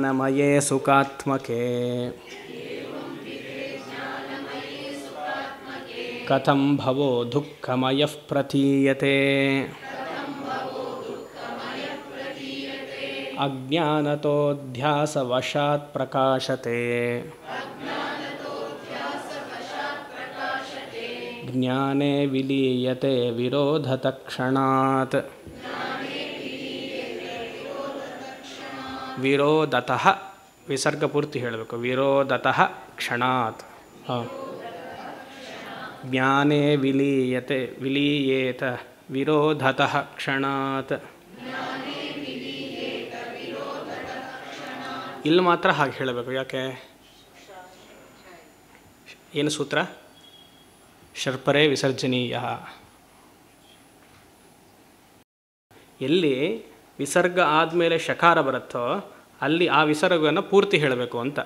ಜ್ಞಾನಮಯೇ ಸುಖಾತ್ಮಕೆ ಕಥಂ ಭವೋ ದುಃಖಮಯಃ ಪ್ರತೀಯತೆ ಅಜ್ಞಾನತೋಧ್ಯಾಸವಶಾತ್ ಪ್ರಕಾಶತೆ ಜ್ಞಾನೇ ವಿಲೀಯತೆ ವಿರೋಧತಕ್ಷಣಾತ್ ವಿರೋಧತಃ ವಿಸರ್ಗ ಪೂರ್ತಿ ಹೇಳಬೇಕು ವಿರೋಧತಃ ಕ್ಷಣಾತ್ ಜ್ಞಾನೇ ವಿಲೀಯೇತ ವಿರೋಧತಃ ಕ್ಷಣಾತ್ ಇಲ್ಲಿ ಮಾತ್ರ ಹಾಗೆ ಹೇಳಬೇಕು. ಯಾಕೆ? ಏನು ಸೂತ್ರ? ಶರ್ಪರೇ ವಿಸರ್ಜನೀಯ. ಎಲ್ಲಿ ವಿಸರ್ಗ ಆದಮೇಲೆ ಶಕಾರ ಬರುತ್ತೋ ಅಲ್ಲಿ ಆ ವಿಸರ್ಗವನ್ನು ಪೂರ್ತಿ ಹೇಳಬೇಕು ಅಂತ.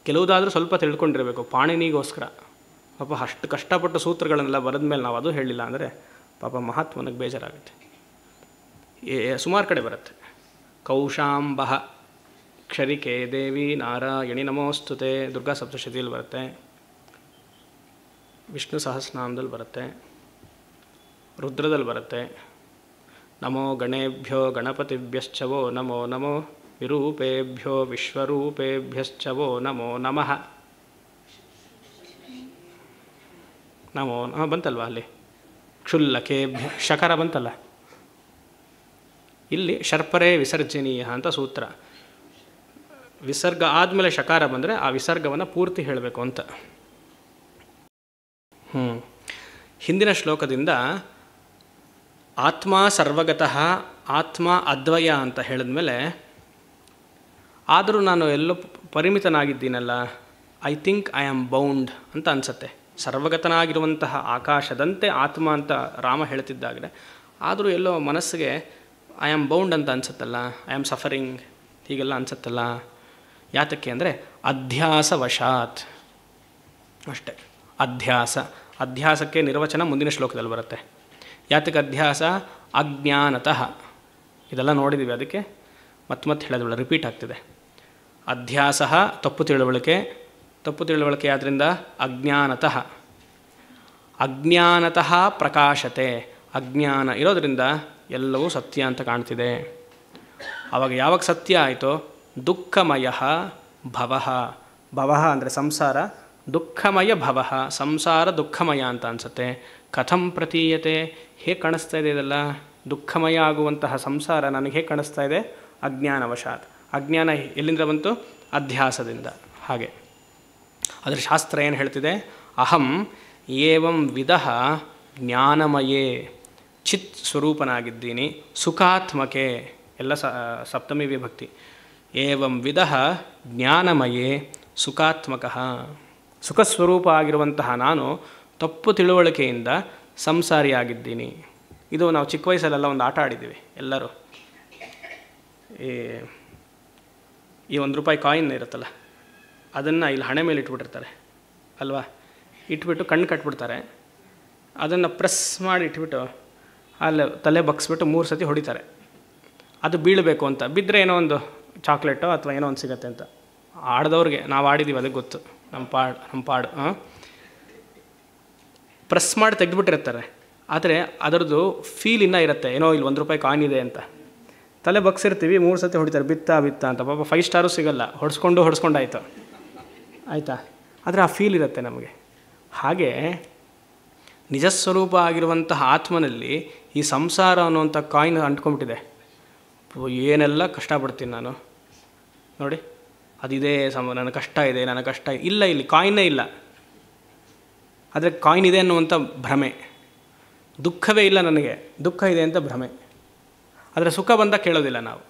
ಕೆಲವುದಾದರೂ ಸ್ವಲ್ಪ ತಿಳ್ಕೊಂಡಿರಬೇಕು. ಪಾಣಿನಿಗೋಸ್ಕರ ಪಾಪ ಅಷ್ಟು ಕಷ್ಟಪಟ್ಟು ಸೂತ್ರಗಳನ್ನೆಲ್ಲ ಬರೆದ ಮೇಲೆ ನಾವು ಅದು ಹೇಳಿಲ್ಲ ಅಂದರೆ ಪಾಪ ಮಹಾತ್ಮನಿಗೆ ಬೇಜಾರಾಗುತ್ತೆ. ಸುಮಾರು ಕಡೆ ಬರುತ್ತೆ. ಕೌಶಾಂಬಃ ಕ್ಷರಿಕೆ ದೇವಿ ನಾರಾಯಣಿ ನಮೋಸ್ತುತೆ ದುರ್ಗಾ ಸಪ್ತಶತಿಯಲ್ಲಿ ಬರುತ್ತೆ, ವಿಷ್ಣು ಸಹಸ್ರನಾಮದಲ್ಲಿ ಬರುತ್ತೆ, ರುದ್ರದಲ್ಲಿ ಬರುತ್ತೆ. ನಮೋ ಗಣೇಭ್ಯೋ ಗಣಪತಿಭ್ಯಶ್ಚವೋ ನಮೋ ನಮೋ ವಿರೂಪೇಭ್ಯೋ ವಿಶ್ವರೂಪೇಭ್ಯಶ್ಚವೋ ನಮೋ ನಮಃ ನಮೋ ಬಂತಲ್ವ ಅಲ್ಲಿ ಕ್ಷುಲ್ಲಕೇಭ್ಯ ಶಕಾರ ಬಂತಲ್ಲ. ಇಲ್ಲಿ ಶರ್ಪರೇ ವಿಸರ್ಜನೀಯ ಅಂತ ಸೂತ್ರ. ವಿಸರ್ಗ ಆದಮೇಲೆ ಶಕಾರ ಬಂದರೆ ಆ ವಿಸರ್ಗವನ್ನು ಪೂರ್ತಿ ಹೇಳಬೇಕು ಅಂತ. ಹಿಂದಿನ ಶ್ಲೋಕದಿಂದ ಆತ್ಮ ಸರ್ವಗತಃ ಆತ್ಮ ಅದ್ವಯ ಅಂತ ಹೇಳಿದ್ಮೇಲೆ ಆದರೂ ನಾನು ಎಲ್ಲೋ ಪರಿಮಿತನಾಗಿದ್ದೀನಲ್ಲ, I think I am bound ಅಂತ ಅನಿಸುತ್ತೆ. ಸರ್ವಗತನಾಗಿರುವಂತಹ ಆಕಾಶದಂತೆ ಆತ್ಮ ಅಂತ ರಾಮ ಹೇಳ್ತಿದ್ದಾಗಲೇ ಆದರೂ ಎಲ್ಲೋ ಮನಸ್ಸಿಗೆ ಐ ಆಮ್ ಬೌಂಡ್ ಅಂತ ಅನಿಸುತ್ತಲ್ಲ, ಐ ಆಮ್ ಸಫರಿಂಗ್ ಹೀಗೆಲ್ಲ ಅನಿಸುತ್ತಲ್ಲ. ಯಾತಕ್ಕೆ ಅಂದರೆ ಅಧ್ಯಾಸವಶಾತ್ ಅಷ್ಟೆ. ಅಧ್ಯಾಸಕ್ಕೆ ನಿರ್ವಚನ ಮುಂದಿನ ಶ್ಲೋಕದಲ್ಲಿ ಬರುತ್ತೆ. ಯಾತಕ್ಕೆ ಅಧ್ಯಾಸ? ಅಜ್ಞಾನತಃ. ಇದೆಲ್ಲ ನೋಡಿದ್ದೀವಿ, ಅದಕ್ಕೆ ಮತ್ತೆ ಹೇಳೋದಿಲ್ಲ, ರಿಪೀಟ್ ಆಗ್ತಿದೆ. ಅಧ್ಯಾಸ ತಪ್ಪು ತಿಳುವಳಿಕೆ ಆದ್ದರಿಂದ ಅಜ್ಞಾನತಃ ಪ್ರಕಾಶತೆ. ಅಜ್ಞಾನ ಇರೋದರಿಂದ ಎಲ್ಲವೂ ಸತ್ಯ ಅಂತ ಕಾಣ್ತಿದೆ. ಆವಾಗ ಯಾವಾಗ ಸತ್ಯ ಆಯಿತೋ ದುಃಖಮಯ ಭವ ಅಂದರೆ ಸಂಸಾರ, ದುಃಖಮಯ ಭವ ಸಂಸಾರ ದುಃಖಮಯ ಅಂತ ಅನಿಸುತ್ತೆ. ಕಥಂ ಪ್ರತೀಯತೆ? ಹೇಗೆ ಕಾಣಿಸ್ತಾ ಇದೆ ಇದೆಲ್ಲ? ದುಃಖಮಯ ಆಗುವಂತಹ ಸಂಸಾರ ನನಗೆ ಹೇಗೆ ಕಾಣಿಸ್ತಾ ಇದೆ? ಅಜ್ಞಾನವಶಾತ್. ಅಜ್ಞಾನ ಎಲ್ಲಿಂದ ಬಂತು? ಅಧ್ಯಾಸದಿಂದ. ಹಾಗೆ ಅದರ ಶಾಸ್ತ್ರ ಏನು ಹೇಳ್ತಿದೆ? ಅಹಂ ಏವಂ ವಿಧಃ ಜ್ಞಾನಮಯೇ ಚಿತ್ ಸ್ವರೂಪನಾಗಿದ್ದೀನಿ, ಸುಖಾತ್ಮಕೆ ಎಲ್ಲ ಸಪ್ತಮಿ ವಿಭಕ್ತಿ. ಏವಂ ವಿಧಃ ಜ್ಞಾನಮಯೇ ಸುಖಾತ್ಮಕಃ. ಸುಖಸ್ವರೂಪ ಆಗಿರುವಂತಹ ನಾನು ತಪ್ಪು ತಿಳುವಳಿಕೆಯಿಂದ ಸಂಸಾರಿಯಾಗಿದ್ದೀನಿ. ಇದು ನಾವು ಚಿಕ್ಕ ವಯಸ್ಸಲ್ಲೆಲ್ಲ ಒಂದು ಆಟ ಆಡಿದ್ದೀವಿ ಎಲ್ಲರೂ. ಈ ₹1 ಕಾಯಿನ್ ಇರುತ್ತಲ್ಲ, ಅದನ್ನು ಇಲ್ಲಿ ಹಣೆ ಮೇಲೆ ಇಟ್ಬಿಟ್ಟಿರ್ತಾರೆ ಅಲ್ವಾ, ಇಟ್ಬಿಟ್ಟು ಕಣ್ಣು ಕಟ್ಬಿಡ್ತಾರೆ. ಅದನ್ನು ಪ್ರೆಸ್ ಮಾಡಿ ಇಟ್ಬಿಟ್ಟು ಅಲ್ಲಿ ತಲೆ ಬಗ್ಸ್ಬಿಟ್ಟು 3 ಸತಿ ಹೊಡಿತಾರೆ. ಅದು ಬೀಳಬೇಕು ಅಂತ. ಬಿದ್ದರೆ ಏನೋ ಒಂದು ಚಾಕ್ಲೇಟೋ ಅಥವಾ ಏನೋ ಒಂದು ಸಿಗತ್ತೆ ಅಂತ. ಆಡಿದವ್ರಿಗೆ, ನಾವು ಆಡಿದ್ದೀವಿ, ಅದಕ್ಕೆ ಗೊತ್ತು. ನಮ್ಮ ಪಾಡು ಪ್ರೆಸ್ ಮಾಡಿ ತೆಗೆದುಬಿಟ್ಟಿರ್ತಾರೆ. ಆದರೆ ಅದರದ್ದು ಫೀಲ್ ಇನ್ನೂ ಇರುತ್ತೆ, ಏನೋ ಇಲ್ಲಿ ₹1 ಕಾಯಿನ್ ಇದೆ ಅಂತ. ತಲೆ ಬಗ್ಸಿರ್ತೀವಿ, 3 ಸತಿ ಹೊಡಿತಾರೆ, ಬಿತ್ತ ಅಂತ. ಪಾಪ 5 ಸ್ಟಾರು ಸಿಗಲ್ಲ, ಹೊಡ್ಸ್ಕೊಂಡಾಯ್ತು ಆಯಿತಾ. ಆದರೆ ಆ ಫೀಲ್ ಇರುತ್ತೆ ನಮಗೆ. ಹಾಗೆ ನಿಜಸ್ವರೂಪ ಆಗಿರುವಂತಹ ಆತ್ಮನಲ್ಲಿ ಈ ಸಂಸಾರ ಅನ್ನುವಂಥ ಕಾಯಿನ್ ಅಂಟ್ಕೊಂಡ್ಬಿಟ್ಟಿದೆ. ಏನೆಲ್ಲ ಕಷ್ಟಪಡ್ತೀನಿ ನಾನು ನೋಡಿ, ಅದಿದೆ, ನನ್ನ ಕಷ್ಟ ಇದೆ, ಇಲ್ಲ, ಇಲ್ಲಿ ಕಾಯಿನ್ನೇ ಇಲ್ಲ. ಆದರೆ ಕಾಯಿನ್ ಇದೆ ಅನ್ನುವಂಥ ಭ್ರಮೆ. ದುಃಖವೇ ಇಲ್ಲ ನನಗೆ, ದುಃಖ ಇದೆ ಅಂತ ಭ್ರಮೆ. ಆದರೆ ಸುಖ ಬಂದಾಗ ಕೇಳೋದಿಲ್ಲ ನಾವು.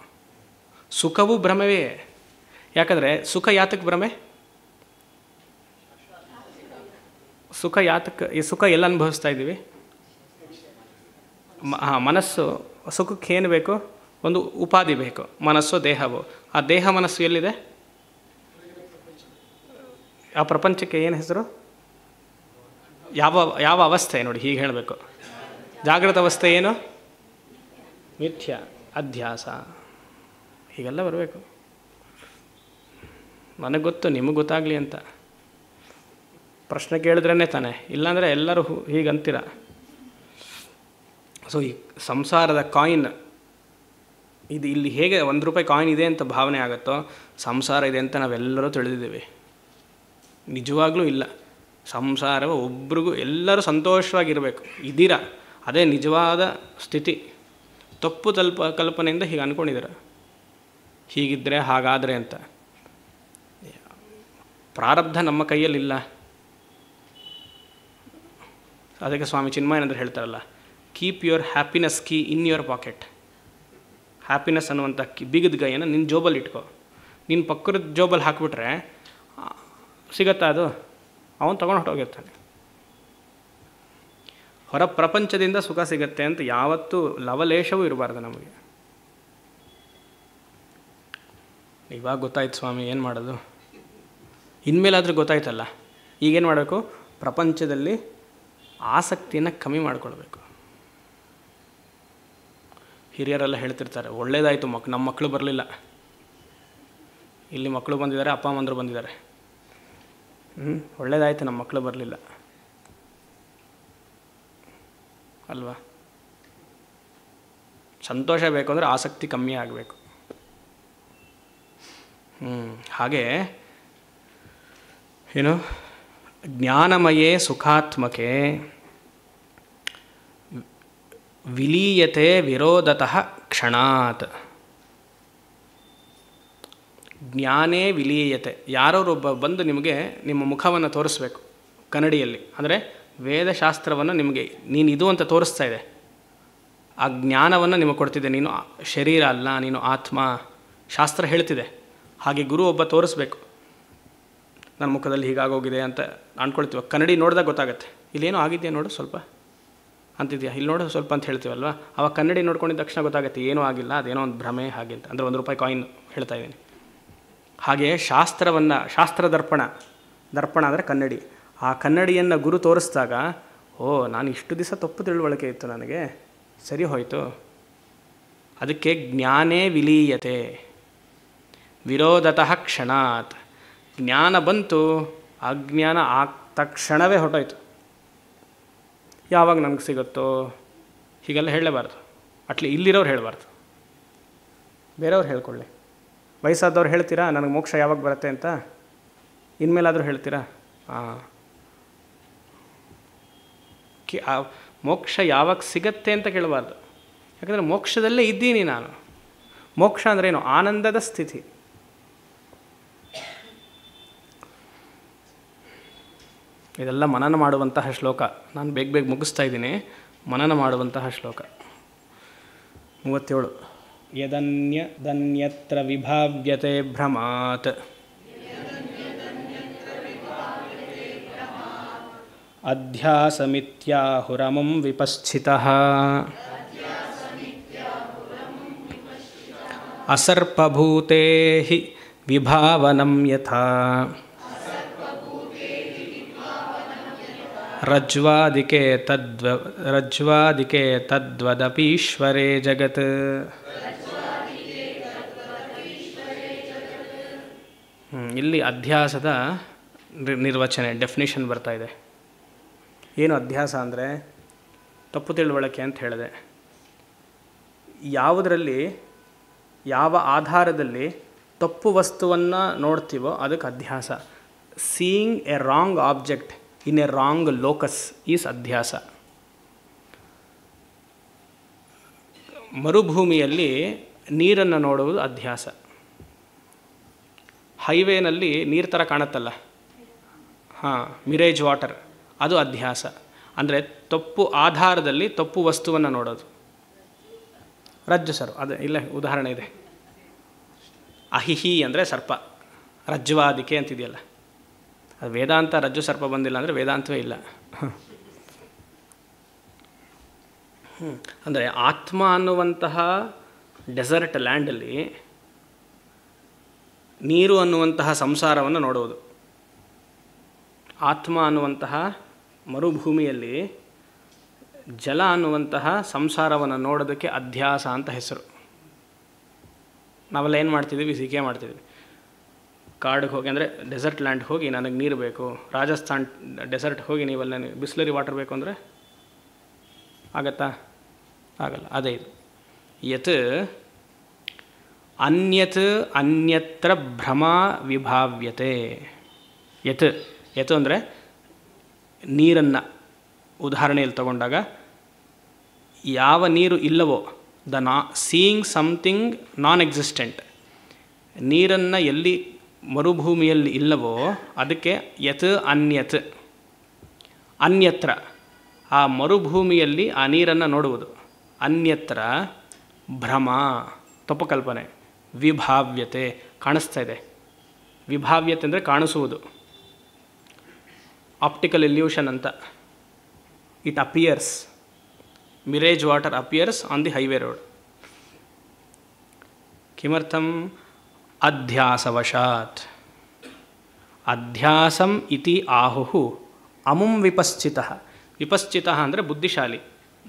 ಸುಖವೂ ಭ್ರಮವೇ. ಯಾಕಂದರೆ ಸುಖ ಯಾತಕ್ಕೆ ಭ್ರಮೆ? ಈ ಸುಖ ಎಲ್ಲ ಅನುಭವಿಸ್ತಾ ಇದ್ದೀವಿ. ಮನಸ್ಸು ಸುಖಕ್ಕೆ ಏನು ಬೇಕು? ಒಂದು ಉಪಾಧಿ ಬೇಕು, ಮನಸ್ಸು ದೇಹವು. ಆ ದೇಹ ಮನಸ್ಸು ಎಲ್ಲಿದೆ? ಆ ಪ್ರಪಂಚಕ್ಕೆ ಏನು ಹೆಸರು? ಯಾವ ಅವಸ್ಥೆ ನೋಡಿ, ಹೀಗೆ ಹೇಳಬೇಕು. ಜಾಗೃತ ಅವಸ್ಥೆ ಏನು? ಮಿಥ್ಯ, ಅಧ್ಯಾಸ. ಹೀಗೆಲ್ಲ ಬರಬೇಕು. ನನಗೆ ಗೊತ್ತು, ನಿಮಗೆ ಗೊತ್ತಾಗಲಿ ಅಂತ ಪ್ರಶ್ನೆ ಕೇಳಿದ್ರೇ ತಾನೆ, ಇಲ್ಲಾಂದರೆ ಎಲ್ಲರೂ ಹೀಗಂತೀರ. ಸೊ ಈ ಸಂಸಾರದ ಕಾಯಿನ್ ಇದು ಇಲ್ಲಿ ಹೇಗೆ ₹1 ಕಾಯಿನ್ ಇದೆ ಅಂತ ಭಾವನೆ ಆಗುತ್ತೋ, ಸಂಸಾರ ಇದೆ ಅಂತ ನಾವೆಲ್ಲರೂ ತಿಳಿದಿದ್ದೀವಿ. ನಿಜವಾಗ್ಲೂ ಇಲ್ಲ. ಸಂಸಾರವು ಒಬ್ರಿಗೂ ಎಲ್ಲರೂ ಸಂತೋಷವಾಗಿರಬೇಕು, ಇದ್ದೀರಾ, ಅದೇ ನಿಜವಾದ ಸ್ಥಿತಿ. ತಪ್ಪು ಕಲ್ಪನೆಯಿಂದ ಹೀಗೆ ಅಂದ್ಕೊಂಡಿದ್ದೀರ, ಹೀಗಿದ್ದರೆ ಹಾಗಾದರೆ ಅಂತ. ಪ್ರಾರಬ್ಧ ನಮ್ಮ ಕೈಯಲ್ಲಿಲ್ಲ. ಅದಕ್ಕೆ ಸ್ವಾಮಿ ಚಿನ್ಮಯಾನಂದರು ಹೇಳ್ತಾರಲ್ಲ, keep your happiness key in your packet. Happiness ಅನ್ನುವಂಥ ಬಿಗದ ಗೈಯನ್ನು ನಿನ್ನ ಜೋಬಲ್ಲಿ ಇಟ್ಕೋ. ನಿನ್ನ ಪಕ್ಕದ ಜೋಬಲ್ಲಿ ಹಾಕಿಬಿಟ್ರೆ ಸಿಗತ್ತಾ ಅದು? ಅವನು ತೊಗೊಂಡು ಹೊಟ್ಟೋಗಿರ್ತಾನೆ. ಹೊರ ಪ್ರಪಂಚದಿಂದ ಸುಖ ಸಿಗತ್ತೆ ಅಂತ ಯಾವತ್ತೂ ಲವಲೇಶವೂ ಇರಬಾರ್ದು ನಮಗೆ. ಇವಾಗ ಗೊತ್ತಾಯ್ತು ಸ್ವಾಮಿ, ಏನು ಮಾಡೋದು? ಇನ್ಮೇಲಾದರೂ ಗೊತ್ತಾಯ್ತಲ್ಲ, ಈಗೇನು ಮಾಡಬೇಕು? ಪ್ರಪಂಚದಲ್ಲಿ ಆಸಕ್ತಿಯನ್ನು ಕಮ್ಮಿ ಮಾಡಿಕೊಳ್ಬೇಕು. ಹಿರಿಯರೆಲ್ಲ ಹೇಳ್ತಿರ್ತಾರೆ, ಒಳ್ಳೇದಾಯಿತು ನಮ್ಮ ಮಕ್ಕಳು ಬರಲಿಲ್ಲ, ಇಲ್ಲಿ ಮಕ್ಕಳು ಬಂದಿದ್ದಾರೆ, ಅಪ್ಪ ಅಮ್ಮಂದರು ಬಂದಿದ್ದಾರೆ, ಒಳ್ಳೇದಾಯಿತು ನಮ್ಮ ಮಕ್ಕಳು ಬರಲಿಲ್ಲ ಅಲ್ವಾ? ಸಂತೋಷ ಬೇಕು ಅಂದರೆ ಆಸಕ್ತಿ ಕಮ್ಮಿ ಆಗಬೇಕು. ಹಾಗೆ ಏನು, ಜ್ಞಾನಮಯೇ ಸುಖಾತ್ಮಕೆ ವಿಲೀಯತೆ ವಿರೋಧತಃ ಕ್ಷಣಾತ್. ಜ್ಞಾನೇ ವಿಲೀಯತೆ. ಯಾರೊಬ್ಬ ಬಂದು ನಿಮಗೆ ನಿಮ್ಮ ಮುಖವನ್ನು ತೋರಿಸ್ಬೇಕು ಕನ್ನಡಿಯಲ್ಲಿ, ಅಂದರೆ ವೇದಶಾಸ್ತ್ರವನ್ನು ನಿಮಗೆ ನೀನು ಇದು ಅಂತ ತೋರಿಸ್ತಾ ಇದೆ, ಆ ಜ್ಞಾನವನ್ನು ನಿಮಗೆ ಕೊಡ್ತಿದೆ. ನೀನು ಶರೀರ ಅಲ್ಲ, ನೀನು ಆತ್ಮ, ಶಾಸ್ತ್ರ ಹೇಳ್ತಿದೆ. ಹಾಗೆ ಗುರು ಒಬ್ಬ ತೋರಿಸ್ಬೇಕು, ನನ್ನ ಮುಖದಲ್ಲಿ ಹೀಗಾಗೋಗಿದೆ ಅಂತ ಅಂದ್ಕೊಳ್ತೀವ. ಕನ್ನಡಿ ನೋಡಿದಾಗ ಗೊತ್ತಾಗುತ್ತೆ, ಇಲ್ಲೇನೋ ಆಗಿದೆಯಾ ನೋಡು ಸ್ವಲ್ಪ ಅಂತಿದೆಯಾ, ಇಲ್ಲಿ ನೋಡು ಸ್ವಲ್ಪ ಅಂತ ಹೇಳ್ತೀವಲ್ವ. ಆವಾಗ ಕನ್ನಡಿ ನೋಡ್ಕೊಂಡಿದ್ದ ತಕ್ಷಣ ಗೊತ್ತಾಗುತ್ತೆ ಏನೂ ಆಗಿಲ್ಲ, ಅದೇನೋ ಒಂದು ಭ್ರಮೆ ಹಾಗೆ ಅಂತ. ಅಂದರೆ ₹1 ಕಾಯಿನ್ ಹೇಳ್ತಾ ಇದ್ದೀನಿ. ಹಾಗೆ ಶಾಸ್ತ್ರ ದರ್ಪಣ ಅಂದರೆ ಕನ್ನಡಿ. ಆ ಕನ್ನಡಿಯನ್ನು ಗುರು ತೋರಿಸಿದಾಗ, ಓ ನಾನು ಇಷ್ಟು ದಿವಸ ತಪ್ಪು ತಿಳುವಳಿಕೆ ಇತ್ತು ನನಗೆ, ಸರಿ ಹೋಯಿತು. ಅದಕ್ಕೆ ಜ್ಞಾನೇ ವಿಲೀಯತೆ ವಿರೋಧತಃ ಕ್ಷಣಾತ್. ಜ್ಞಾನ ಬಂತು, ಅಜ್ಞಾನ ತಕ್ಷಣವೇ ಹೊರಟೋಯ್ತು. ಯಾವಾಗ ನನಗೆ ಸಿಗುತ್ತೋ ಹೀಗೆಲ್ಲ ಹೇಳಲೇಬಾರ್ದು. ಇಲ್ಲಿರೋರು ಹೇಳಬಾರ್ದು, ಬೇರೆಯವ್ರು ಹೇಳ್ಕೊಳ್ಳಿ. ವಯಸ್ಸಾದವ್ರು ಹೇಳ್ತೀರಾ ನನಗೆ ಮೋಕ್ಷ ಯಾವಾಗ ಬರುತ್ತೆ ಅಂತ? ಇನ್ಮೇಲಾದರೂ ಹೇಳ್ತೀರಾ? ಮೋಕ್ಷ ಯಾವಾಗ ಸಿಗತ್ತೆ ಅಂತ ಕೇಳಬಾರ್ದು. ಯಾಕಂದರೆ ಮೋಕ್ಷದಲ್ಲೇ ಇದ್ದೀನಿ ನಾನು. ಮೋಕ್ಷ ಅಂದ್ರೇನು? ಆನಂದದ ಸ್ಥಿತಿ. ಇದೆಲ್ಲ ಮನನ ಮಾಡುವಂತಹ ಶ್ಲೋಕ. ನಾನು ಬೇಗ ಮುಗಿಸ್ತಾ ಇದ್ದೀನಿ. ಮನನ ಮಾಡುವಂತಹ ಶ್ಲೋಕ 37. ಯದನ್ಯತ್ರ ವಿಭಾವ್ಯತೆ ಭ್ರಮಾತ್ ಅಧ್ಯಾಸಮಿತ್ಯಾಹುರಮಂ ವಿಪಶ್ಚಿತಃ ಅಸರ್ಪಭೂತೆ ಹಿ ವಿಭಾವನಂ ಯಥಾ ರಜ್ವಾದಿಕೆ ತದ್ವದಪೀಶ್ವರೇ ಜಗತ್. ಇಲ್ಲಿ ಅಧ್ಯಾಸದ ನಿರ್ವಚನೆ, ಡೆಫಿನಿಷನ್ ಬರ್ತಾ ಇದೆ. ಏನು ಅಧ್ಯಾಸ ಅಂದರೆ? ತಪ್ಪು ತಿಳುವಳಿಕೆ ಅಂತ ಹೇಳಿದೆ. ಯಾವುದರಲ್ಲಿ, ಯಾವ ಆಧಾರದಲ್ಲಿ ತಪ್ಪು ವಸ್ತುವನ್ನು ನೋಡ್ತೀವೋ ಅದಕ್ಕೆ ಅಧ್ಯಾಸ. Seeing a wrong object in a wrong locus is ಅಧ್ಯಾಸ. ಮರುಭೂಮಿಯಲ್ಲಿ ನೀರನ್ನು ನೋಡುವುದು ಅಧ್ಯಾಸ. ಹೈವೇನಲ್ಲಿ ನೀರು ಥರ ಕಾಣುತ್ತಲ್ಲ, ಮಿರೇಜ್ ವಾಟರ್, ಅದು ಅಧ್ಯಾಸ. ಅಂದರೆ ತಪ್ಪು ಆಧಾರದಲ್ಲಿ ತಪ್ಪು ವಸ್ತುವನ್ನು ನೋಡೋದು. ರಜ್ಜು ಸರ್, ಅದು ಇಲ್ಲ ಉದಾಹರಣೆ ಇದೆ. ಅಹಿಹಿ ಅಂದರೆ ಸರ್ಪ, ರಜ್ವಾದಿಕೆ ಅಂತಿದೆಯಲ್ಲ, ಅದು ವೇದಾಂತ. ರಜ್ಜು ಸರ್ಪ ಬಂದಿಲ್ಲ ಅಂದರೆ ವೇದಾಂತವೇ ಇಲ್ಲ. ಅಂದರೆ ಆತ್ಮ ಅನ್ನುವಂತಹ ಡೆಸರ್ಟ್ ಲ್ಯಾಂಡಲ್ಲಿ ನೀರು ಅನ್ನುವಂತಹ ಸಂಸಾರವನ್ನು ನೋಡುವುದು. ಆತ್ಮ ಅನ್ನುವಂತಹ ಮರುಭೂಮಿಯಲ್ಲಿ ಜಲ ಅನ್ನುವಂತಹ ಸಂಸಾರವನ್ನು ನೋಡೋದಕ್ಕೆ ಅಧ್ಯಾಸ ಅಂತ ಹೆಸರು. ನಾವೆಲ್ಲ ಏನು ಮಾಡ್ತಿದ್ದೀವಿ, ಸಿಕೆ ಮಾಡ್ತಿದ್ವಿ. ಕಾಡಿಗೆ ಹೋಗಿ ಅಂದರೆ ಡೆಸರ್ಟ್ ಲ್ಯಾಂಡ್ಗೆ ಹೋಗಿ ನನಗೆ ನೀರು ಬೇಕು, ರಾಜಸ್ಥಾನ್ ಡೆಸರ್ಟ್ಗೆ ಹೋಗಿ ನೀವೆಲ್ಲ ನನಗೆ ಬಿಸ್ಲರಿ ವಾಟರ್ ಬೇಕು ಅಂದರೆ ಆಗತ್ತಾ? ಆಗಲ್ಲ. ಅದೇ ಇದು ಯತ್ ಅನ್ಯತ್ ಅನ್ಯತ್ರ ಭ್ರಮ ವಿಭಾವ್ಯತೆ. ಯತ್ ಅಂದರೆ ನೀರನ್ನು ಉದಾಹರಣೆಯಲ್ಲಿ ತಗೊಂಡಾಗ ಯಾವ ನೀರು ಇಲ್ಲವೋ, ಸೀಯಿಂಗ್ ಸಮಥಿಂಗ್ ನಾನ್ ಎಕ್ಸಿಸ್ಟೆಂಟ್, ನೀರನ್ನು ಎಲ್ಲಿ ಮರುಭೂಮಿಯಲ್ಲಿ ಇಲ್ಲವೋ ಅದಕ್ಕೆ ಯತ್ ಅನ್ಯತ್. ಅನ್ಯತ್ರ ಆ ಮರುಭೂಮಿಯಲ್ಲಿ ಆ ನೀರನ್ನು ನೋಡುವುದು. ಅನ್ಯತ್ರ ಭ್ರಮ ತಪ್ಪುಕಲ್ಪನೆ. ವಿಭಾವ್ಯತೆ ಕಾಣಿಸ್ತಾ ಇದೆ. ವಿಭಾವ್ಯತೆ ಅಂದರೆ ಕಾಣಿಸುವುದು. ಆಪ್ಟಿಕಲ್ ಇಲ್ಯೂಷನ್ ಅಂತ. It appears, mirage water appears on the highway road. ಕಿಮರ್ಥಂ? ಅಧ್ಯಾಸವಶಾತ್. ಅಧ್ಯಾಸಂ ಇತಿ ಆಹುಹು ಅಮುಂ ವಿಪಶ್ಚಿತಃ. ವಿಪಶ್ಚಿತಃ ಅಂದರೆ ಬುದ್ಧಿಶಾಲಿ,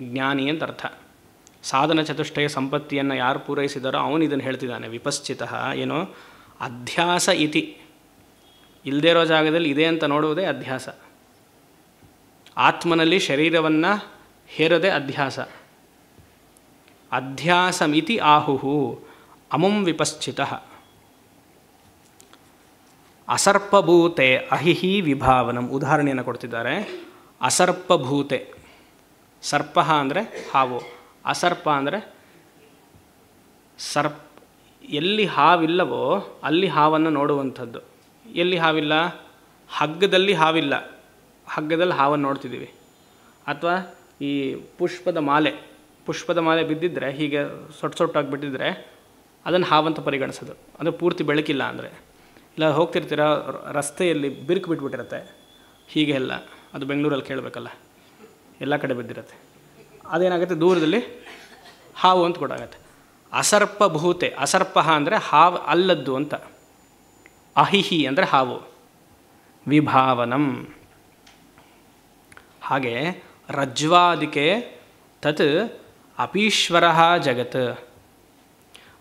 ಜ್ಞಾನಿ ಅಂತ ಅರ್ಥ. ಸಾಧನ ಚತುಷ್ಟಯ ಸಂಪತ್ತಿಯನ್ನು ಯಾರು ಪೂರೈಸಿದಾರೋ ಅವನು ಇದನ್ನು ಹೇಳ್ತಿದ್ದಾನೆ. ವಿಪಶ್ಚಿತಃ ಏನೋ ಅಧ್ಯಾಸ ಇತಿ, ಇಲ್ಲದೇ ಇರೋ ಜಾಗದಲ್ಲಿ ಇದೆ ಅಂತ ನೋಡುವುದೇ ಅಧ್ಯಾಸ. ಆತ್ಮನಲ್ಲಿ ಶರೀರವನ್ನು ಹೇರದೆ ಅಧ್ಯಾಸ. ಅಧ್ಯಾಸಮಿತಿ ಆಹುಹು ಅಮುಂ ವಿಪಶ್ಚಿತಃ. ಅಸರ್ಪಭೂತೆ ಅಹಿಹಿ ವಿಭಾವನಂ. ಉದಾಹರಣೆಯನ್ನು ಕೊಡ್ತಿದ್ದಾರೆ. ಅಸರ್ಪಭೂತೆ, ಸರ್ಪ ಅಂದರೆ ಹಾವು, ಅಸರ್ಪ ಅಂದರೆ ಎಲ್ಲಿ ಹಾವಿಲ್ಲವೋ ಅಲ್ಲಿ ಹಾವನ್ನು ನೋಡುವಂಥದ್ದು. ಎಲ್ಲಿ ಹಾವಿಲ್ಲ? ಹಗ್ಗದಲ್ಲಿ ಹಾವಿಲ್ಲ, ಹಗ್ಗದಲ್ಲಿ ಹಾವನ್ನು ನೋಡ್ತಿದ್ದೀವಿ. ಅಥವಾ ಈ ಪುಷ್ಪದ ಮಾಲೆ ಬಿದ್ದಿದ್ದರೆ, ಹೀಗೆ ಸೊಟ್ಟಾಗಿ ಬಿಟ್ಟಿದ್ರೆ ಅದನ್ನು ಹಾವಂತ ಪರಿಗಣಿಸೋದು. ಅಂದರೆ ಪೂರ್ತಿ ಬೆಳಕಿಲ್ಲ ಅಂದರೆ. ಇಲ್ಲ ಹೋಗ್ತಿರ್ತೀರ, ರಸ್ತೆಯಲ್ಲಿ ಬಿರುಕು ಬಿಟ್ಬಿಟ್ಟಿರುತ್ತೆ ಹೀಗೆ ಎಲ್ಲ, ಅದು ಬೆಂಗಳೂರಲ್ಲಿ ಕೇಳಬೇಕಲ್ಲ, ಎಲ್ಲ ಕಡೆ ಬಿದ್ದಿರುತ್ತೆ. ಅದೇನಾಗುತ್ತೆ, ದೂರದಲ್ಲಿ ಹಾವು ಅಂತ ಕೊಡಾಗತ್ತೆ. ಅಸರ್ಪಭೂತೆ, ಅಸರ್ಪ ಅಂದರೆ ಹಾವು ಅಲ್ಲದ್ದು ಅಂತ. ಅಹಿಹಿ ಅಂದರೆ ಹಾವು. ವಿಭಾವನಂ. ಹಾಗೆ ರಜ್ವಾದಿಕೆ ತತ್ ಅಪೀಶ್ವರ ಜಗತ್.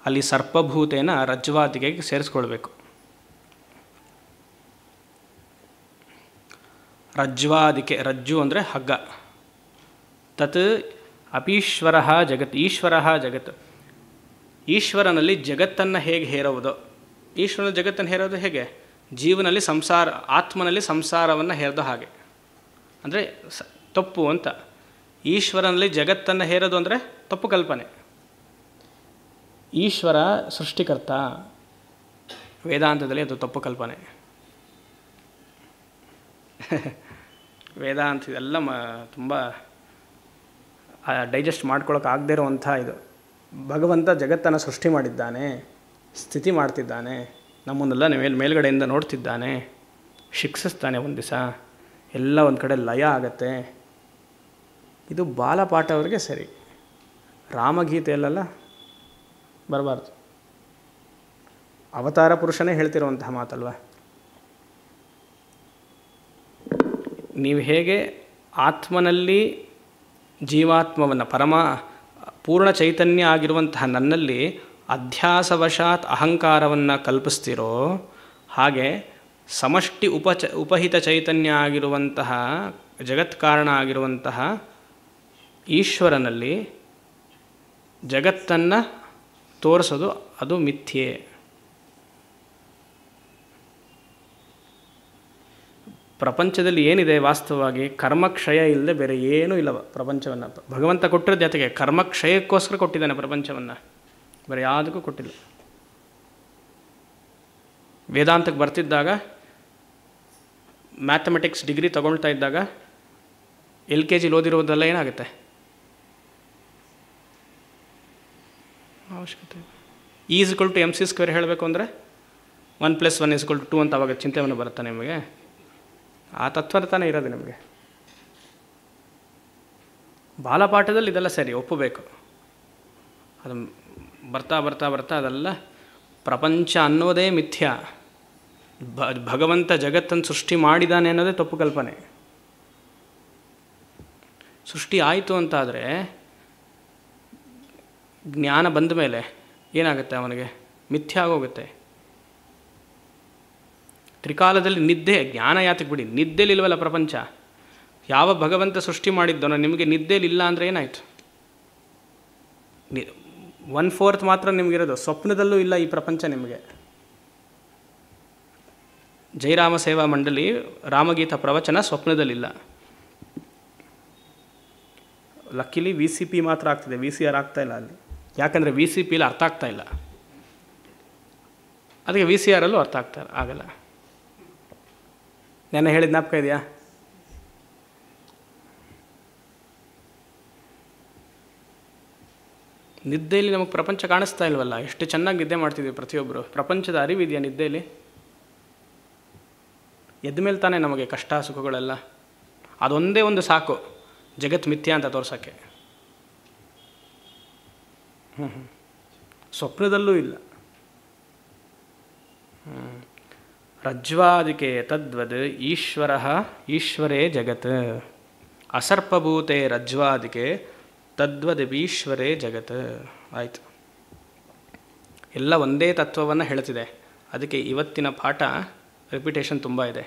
ಅಲ್ಲಿ ಸರ್ಪಭೂತೇನ ರಜ್ವಾದಿಕೆಗೆ ಸೇರಿಸ್ಕೊಳ್ಬೇಕು. ರಜ್ವಾದಿಕೆ, ರಜ್ಜು ಅಂದರೆ ಹಗ್ಗ. ತತ್ ಅಪೀಶ್ವರ ಜಗತ್, ಈಶ್ವರ ಜಗತ್. ಈಶ್ವರನಲ್ಲಿ ಜಗತ್ತನ್ನು ಹೇಗೆ ಹೇರುವುದೋ, ಈಶ್ವರನ ಜಗತ್ತನ್ನು ಹೇರೋದು ಹೇಗೆ? ಜೀವನಲ್ಲಿ ಸಂಸಾರ, ಆತ್ಮನಲ್ಲಿ ಸಂಸಾರವನ್ನು ಹೇರೋದು ಹಾಗೆ. ಅಂದರೆ ತಪ್ಪು ಅಂತ. ಈಶ್ವರನಲ್ಲಿ ಜಗತ್ತನ್ನು ಹೇರೋದು ಅಂದರೆ ತಪ್ಪು ಕಲ್ಪನೆ. ಈಶ್ವರ ಸೃಷ್ಟಿಕರ್ತ, ವೇದಾಂತದಲ್ಲಿ ಅದು ತಪ್ಪು ಕಲ್ಪನೆ. ವೇದಾಂತ ಇದೆಲ್ಲ ತುಂಬ ಡೈಜೆಸ್ಟ್ ಮಾಡ್ಕೊಳ್ಳೋಕೆ ಇರೋವಂಥ ಇದು. ಭಗವಂತ ಜಗತ್ತನ್ನು ಸೃಷ್ಟಿ ಮಾಡಿದ್ದಾನೆ, ಸ್ಥಿತಿ ಮಾಡ್ತಿದ್ದಾನೆ, ನಮ್ಮನ್ನೆಲ್ಲ ಮೇಲ್ಗಡೆಯಿಂದ ನೋಡ್ತಿದ್ದಾನೆ, ಶಿಕ್ಷಿಸ್ತಾನೆ. ಒಂದು ದಿವಸ ಎಲ್ಲ ಒಂದು ಕಡೆ ಲಯ ಆಗತ್ತೆ. ಇದು ಬಾಲಪಾಠ ಅವರಿಗೆ ಸರಿ, ರಾಮಗೀತೆಯಲ್ಲೆಲ್ಲ ಬರಬಾರ್ದು. ಅವತಾರ ಪುರುಷನೇ ಹೇಳ್ತಿರುವಂತಹ ಮಾತಲ್ವ. ನೀವು ಹೇಗೆ ಆತ್ಮನಲ್ಲಿ ಜೀವಾತ್ಮವನ್ನು, ಪೂರ್ಣ ಚೈತನ್ಯ ಆಗಿರುವಂತಹ ನನ್ನಲ್ಲಿ ಅಧ್ಯಾಸವಶಾತ್ ಅಹಂಕಾರವನ್ನು ಕಲ್ಪಿಸ್ತೀರೋ, ಹಾಗೆ ಸಮಷ್ಟಿ ಉಪಹಿತ ಚೈತನ್ಯ ಆಗಿರುವಂತಹ, ಜಗತ್ಕಾರಣ ಆಗಿರುವಂತಹ ಈಶ್ವರನಲ್ಲಿ ಜಗತ್ತನ್ನು ತೋರಿಸೋದು ಅದು ಮಿಥ್ಯೆ. ಪ್ರಪಂಚದಲ್ಲಿ ಏನಿದೆ ವಾಸ್ತವವಾಗಿ? ಕರ್ಮಕ್ಷಯ ಇಲ್ಲದೆ ಬೇರೆ ಏನೂ ಇಲ್ಲವ ಪ್ರಪಂಚವನ್ನು. ಭಗವಂತ ಕೊಟ್ಟಿರೋ ಜೊತೆಗೆ ಕರ್ಮಕ್ಷಯಕ್ಕೋಸ್ಕರ ಕೊಟ್ಟಿದ್ದಾನೆ ಪ್ರಪಂಚವನ್ನು, ಬೇರೆ ಯಾವುದಕ್ಕೂ ಕೊಟ್ಟಿಲ್ಲ. ವೇದಾಂತಕ್ಕೆ ಬರ್ತಿದ್ದಾಗ, ಮ್ಯಾಥಮೆಟಿಕ್ಸ್ ಡಿಗ್ರಿ ತಗೊಳ್ತಾ ಇದ್ದಾಗ LKG ಓದಿರೋದೆಲ್ಲ ಏನಾಗುತ್ತೆ? ಅವಶ್ಯಕತೆ E=mc² ಹೇಳಬೇಕು ಅಂದರೆ 1 + 1 = 2 ಅಂತ ಅವಾಗ ಚಿಂತೆಯನ್ನು ಬರುತ್ತೆ ನಿಮಗೆ. ಆ ತತ್ವದ ತಾನೇ ಇರೋದು ನಿಮಗೆ. ಬಾಲಪಾಠದಲ್ಲಿ ಇದೆಲ್ಲ ಸರಿ, ಒಪ್ಪಬೇಕು. ಅದು ಬರ್ತಾ ಬರ್ತಾ ಬರ್ತಾ ಅದೆಲ್ಲ ಪ್ರಪಂಚ ಅನ್ನೋದೇ ಮಿಥ್ಯ. ಭಗವಂತ ಜಗತ್ತನ್ನು ಸೃಷ್ಟಿ ಮಾಡಿದ್ದಾನೆ ಅನ್ನೋದೇ ತಪ್ಪು ಕಲ್ಪನೆ. ಸೃಷ್ಟಿ ಆಯಿತು ಅಂತಾದರೆ ಜ್ಞಾನ ಬಂದ ಮೇಲೆ ಏನಾಗುತ್ತೆ ಅವನಿಗೆ? ಮಿಥ್ಯ ಆಗೋಗುತ್ತೆ. ತ್ರಿಕಾಲದಲ್ಲಿ ನಿದ್ದೆ, ಜ್ಞಾನ ಯಾತಕ್ಕೆ ಬಿಡಿ, ನಿದ್ದೆಲಿಲ್ವಲ್ಲ ಪ್ರಪಂಚ. ಯಾವ ಭಗವಂತ ಸೃಷ್ಟಿ ಮಾಡಿದ್ದನೋ ನಿಮಗೆ ನಿದ್ದೆಲಿಲ್ಲ ಅಂದರೆ ಏನಾಯಿತು? 1/4 ಮಾತ್ರ ನಿಮಗಿರೋದು, ಸ್ವಪ್ನದಲ್ಲೂ ಇಲ್ಲ ಈ ಪ್ರಪಂಚ ನಿಮಗೆ. ಜೈರಾಮ ಸೇವಾ ಮಂಡಳಿ ರಾಮಗೀತಾ ಪ್ರವಚನ ಸ್ವಪ್ನದಲ್ಲಿಲ್ಲ. ಲಕ್ಕಿಲಿ VCP ಮಾತ್ರ ಆಗ್ತಿದೆ, VCR ಆಗ್ತಾ ಇಲ್ಲ ಅಲ್ಲಿ. ಯಾಕಂದರೆ VCPಲಿ ಅರ್ಥ ಆಗ್ತಾ ಇಲ್ಲ, ಅದಕ್ಕೆ VCRಲ್ಲೂ ಅರ್ಥ ಆಗಲ್ಲ. ನಾನು ಹೇಳಿದ ಜ್ಞಾಪಕ ಇದೆಯಾ? ನಿದ್ದೆಯಲ್ಲಿ ನಮಗೆ ಪ್ರಪಂಚ ಕಾಣಿಸ್ತಾ ಇಲ್ವಲ್ಲ, ಎಷ್ಟು ಚೆನ್ನಾಗಿ ನಿದ್ದೆ ಮಾಡ್ತಿದ್ವಿ ಪ್ರತಿಯೊಬ್ಬರು. ಪ್ರಪಂಚದ ಅರಿವಿದೆಯಾ ನಿದ್ದೆಯಲ್ಲಿ? ಎದ್ದ ಮೇಲೆ ತಾನೇ ನಮಗೆ ಕಷ್ಟ ಸುಖಗಳೆಲ್ಲ. ಅದೊಂದೇ ಒಂದು ಸಾಕು ಜಗತ್ ಮಿಥ್ಯಾ ಅಂತ ತೋರ್ಸೋಕ್ಕೆ. ಸ್ವಪ್ನದಲ್ಲೂ ಇಲ್ಲ. ರಜ್ವಾದಿಕೆ ತದ್ವದ್ ಈಶ್ವರ ಈಶ್ವರೇ ಜಗತ್, ಅಸರ್ಪಭೂತೆ ರಜ್ವಾದಿಕೆ ತದ್ವದ್ ಈಶ್ವರೇ ಜಗತ್. ಆಯಿತು, ಎಲ್ಲ ಒಂದೇ ತತ್ವವನ್ನು ಹೇಳ್ತಿದೆ. ಅದಕ್ಕೆ ಇವತ್ತಿನ ಪಾಠ ರಿಪಿಟೇಷನ್ ತುಂಬ ಇದೆ.